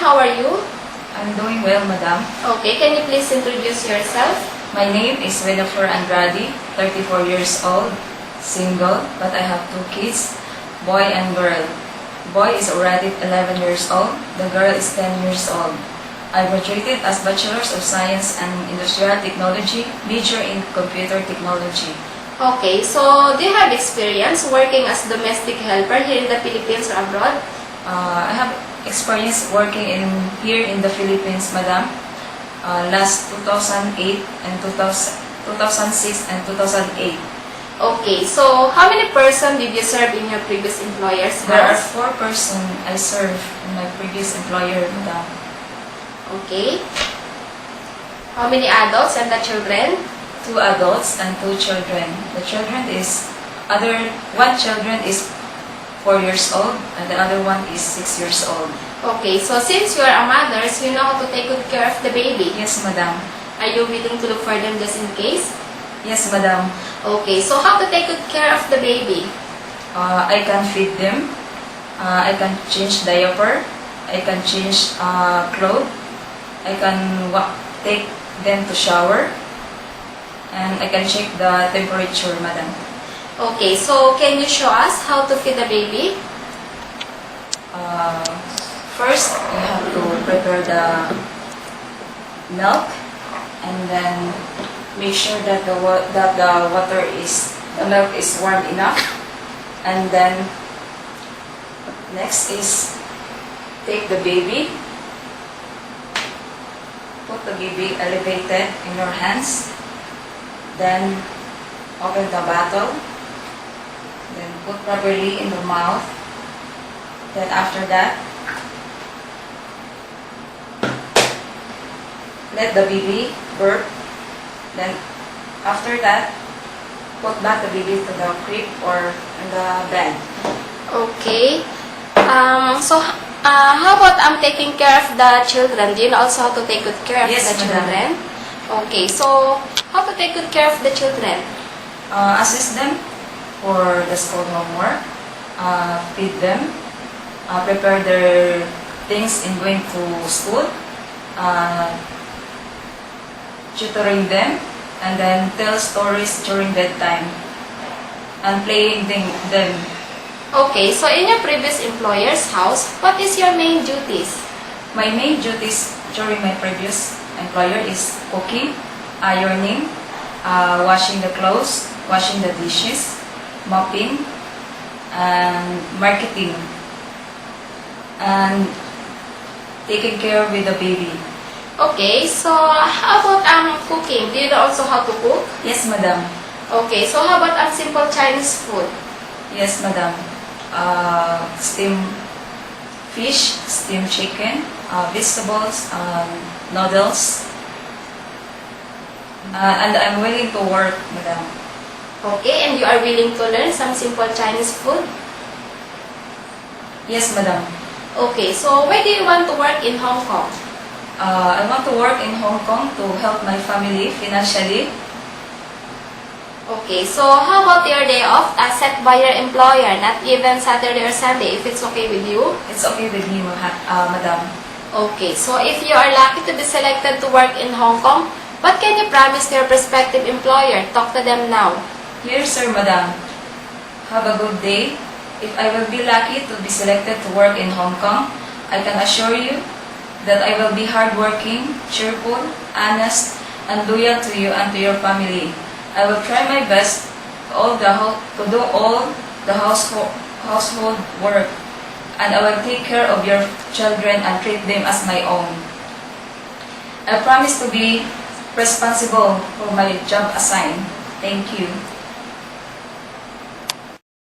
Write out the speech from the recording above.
how are you? I'm doing well, madam. Okay, can you please introduce yourself? My name is Winifred Andrade, 34 years old, single, but I have 2 kids, boy and girl. Boy is already 11 years old, the girl is 10 years old. I graduated as Bachelor's of Science and Industrial Technology, major in Computer Technology. Okay, so do you have experience working as domestic helper here in the Philippines or abroad? I have experience working here in the Philippines, madam. Last 2008 and 2006 and 2008. Okay, so how many person did you serve in your previous employer's There are house? 4 persons I served in my previous employer, madam. Okay. How many adults and the children? 2 adults and 2 children. The children is one children is 4 years old and the other one is 6 years old. Okay, so since you are a mother, so you know how to take good care of the baby. Yes, madam. Are you willing to look for them just in case? Yes, madam. Okay, so how to take good care of the baby? I can feed them. I can change diaper. I can change clothes. I can take them to shower. And I can check the temperature, madam. Okay, so can you show us how to feed the baby? First, you have to prepare the milk, and then make sure that the milk is warm enough. And then next is take the baby, put the baby elevated in your hands. Then open the bottle, then put properly in the mouth. Then after that, let the baby burp. Then after that, put back the baby to the crib or in the bed. Okay. How about taking care of the children? Do you know also how to take good care of Yes, the madam. children? Okay, so how to take good care of the children? Assist them for the school homework, feed them, prepare their things in going to school, tutoring them, and then tell stories during bedtime, and playing them. Okay, so in your previous employer's house, what is your main duties? My main duties during my previous employer is cooking, ironing, washing the clothes, washing the dishes, mopping, and marketing, and taking care with the baby. Okay, so how about cooking? Do you know also how to cook? Yes, madam. Okay, so how about simple Chinese food? Yes, madam. Steamed fish, steamed chicken, vegetables, noodles. And I'm willing to work, madam. Okay, and you are willing to learn some simple Chinese food? Yes, madam. Okay, so where do you want to work in Hong Kong? I want to work in Hong Kong to help my family financially. Okay, so how about your day off set by your employer, not even Saturday or Sunday, if it's okay with you? It's okay with me, madam. Okay, so if you are lucky to be selected to work in Hong Kong, what can you promise to your prospective employer? Talk to them now. Here, sir, madam. Have a good day. If I will be lucky to be selected to work in Hong Kong, I can assure you that I will be hardworking, cheerful, honest, and loyal to you and to your family. I will try my best to do all the household work, and I will take care of your children and treat them as my own. I promise to be responsible for my job assigned. Thank you.